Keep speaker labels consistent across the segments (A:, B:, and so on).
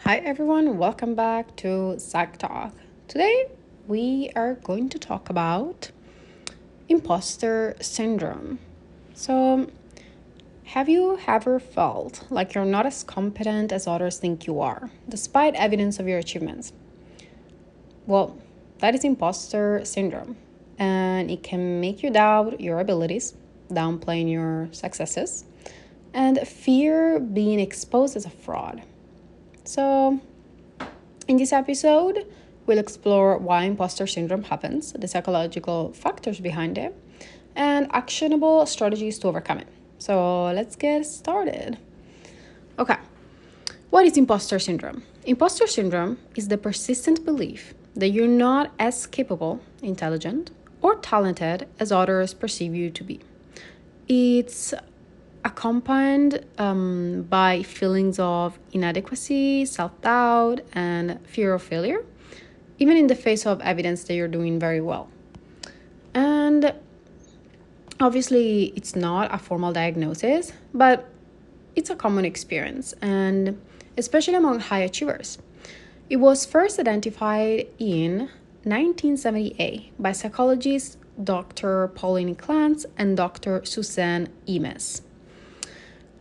A: Hi everyone, welcome back to Psych Talk. Today we are going to talk about imposter syndrome. So, have you ever felt like you're not as competent as others think you are, despite evidence of your achievements? Well, that is imposter syndrome, and it can make you doubt your abilities, downplaying your successes, and fear being exposed as a fraud. So, in this episode, we'll explore why imposter syndrome happens, the psychological factors behind it, and actionable strategies to overcome it. So let's get started. Okay, what is imposter syndrome? Imposter syndrome is the persistent belief that you're not as capable, intelligent, or talented as others perceive you to be. It's accompanied by feelings of inadequacy, self doubt, and fear of failure, even in the face of evidence that you're doing very well. And obviously, it's not a formal diagnosis, but it's a common experience, and especially among high achievers. It was first identified in 1978 by psychologists Dr. Pauline Clance and Dr. Suzanne Imes.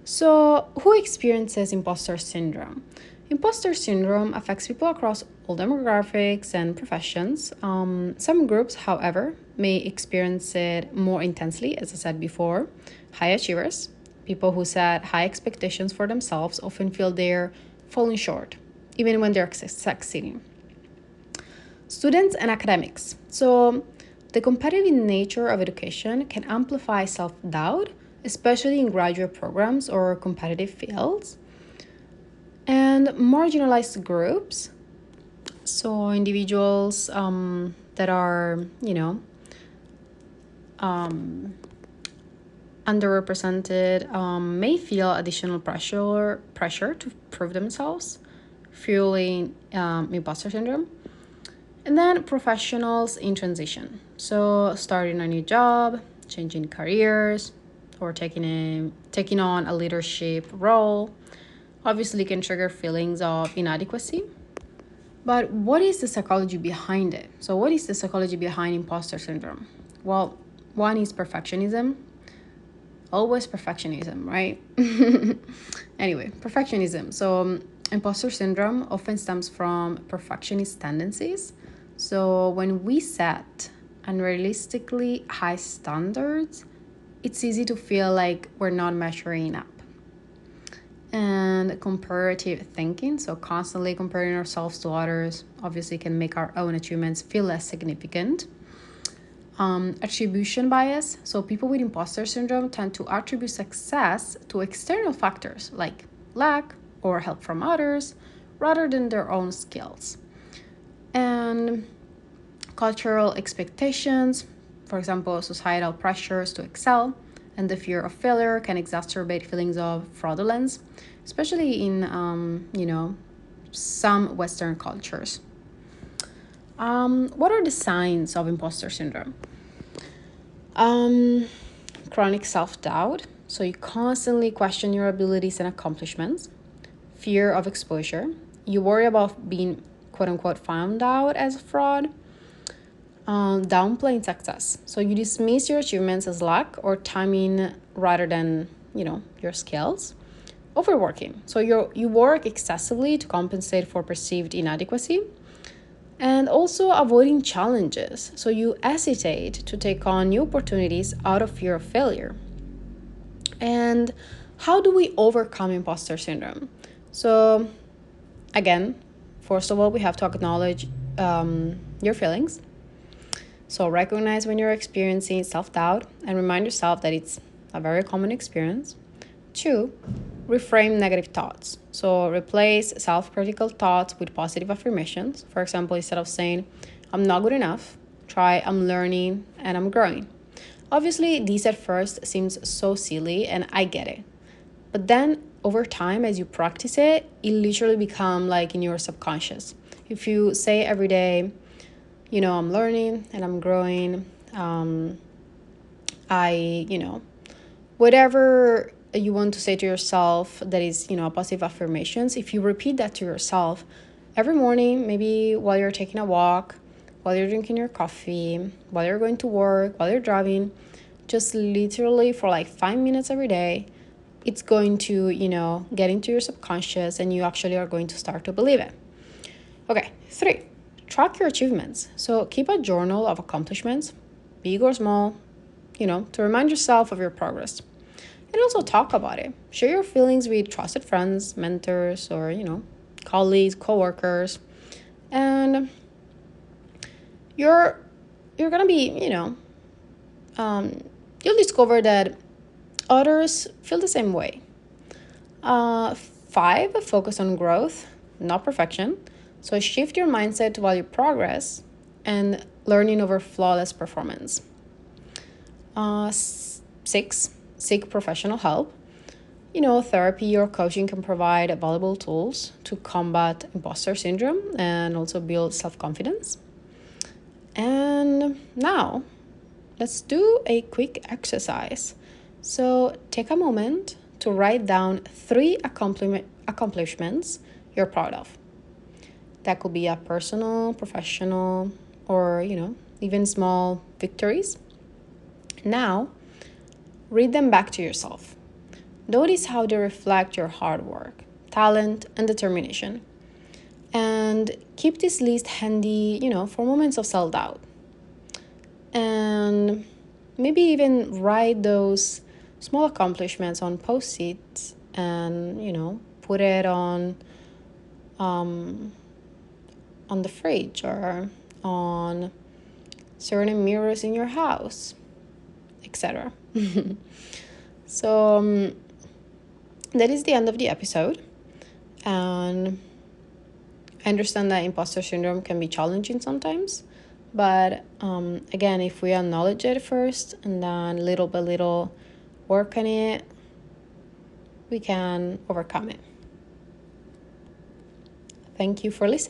A: So, who experiences imposter syndrome? Imposter syndrome affects people across all demographics and professions. Some groups, however, may experience it more intensely, as I said before. High achievers, people who set high expectations for themselves, often feel they're falling short, even when they're succeeding. Students and academics. So, the competitive nature of education can amplify self doubt, especially in graduate programs or competitive fields. And marginalized groups, so individuals that are, underrepresented may feel additional pressure to prove themselves, fueling imposter syndrome. And then professionals in transition, so starting a new job, changing careers, or taking on a leadership role, obviously can trigger feelings of inadequacy. But what is the psychology behind it? So what is the psychology behind imposter syndrome? Well, one is perfectionism. Always perfectionism, right? Anyway, perfectionism. So imposter syndrome often stems from perfectionist tendencies. So when we set unrealistically high standards, it's easy to feel like we're not measuring up. And comparative thinking, so constantly comparing ourselves to others, obviously can make our own achievements feel less significant. Attribution bias, so people with imposter syndrome tend to attribute success to external factors like luck or help from others rather than their own skills. And cultural expectations, for example, societal pressures to excel, and the fear of failure can exacerbate feelings of fraudulence, especially in, some Western cultures. What are the signs of imposter syndrome? Chronic self-doubt, so you constantly question your abilities and accomplishments. Fear of exposure, you worry about being quote-unquote found out as a fraud. Downplaying success, so you dismiss your achievements as luck or timing rather than your skills. Overworking, so you work excessively to compensate for perceived inadequacy. And also avoiding challenges, so you hesitate to take on new opportunities out of fear of failure. And how do we overcome imposter syndrome? So again, first of all, we have to acknowledge your feelings. So recognize when you're experiencing self-doubt and remind yourself that it's a very common experience. 2, reframe negative thoughts. So replace self-critical thoughts with positive affirmations. For example, instead of saying, I'm not good enough, try, I'm learning and I'm growing. Obviously, these at first seems so silly and I get it. But then over time, as you practice it, it literally become like in your subconscious. If you say every day, I'm learning and I'm growing, whatever you want to say to yourself that is, positive affirmations, if you repeat that to yourself every morning, maybe while you're taking a walk, while you're drinking your coffee, while you're going to work, while you're driving, just literally for like 5 minutes every day, it's going to, get into your subconscious and you actually are going to start to believe it. Okay, 3, track your achievements. So keep a journal of accomplishments, big or small, to remind yourself of your progress. And also talk about it. Share your feelings with trusted friends, mentors, or, colleagues, coworkers. And you're gonna be, you'll discover that others feel the same way. 5, focus on growth, not perfection. So shift your mindset while you progress and learning over flawless performance. 6, seek professional help. Therapy or coaching can provide valuable tools to combat imposter syndrome and also build self-confidence. And now, let's do a quick exercise. So take a moment to write down 3 accomplishments you're proud of. That could be a personal, professional, or, even small victories. Now, read them back to yourself. Notice how they reflect your hard work, talent, and determination. And keep this list handy, for moments of self-doubt. And maybe even write those small accomplishments on post-its and, put it on the fridge or on certain mirrors in your house, etc. So that is the end of the episode. And I understand that imposter syndrome can be challenging sometimes. But again, if we acknowledge it first and then little by little work on it, we can overcome it. Thank you for listening.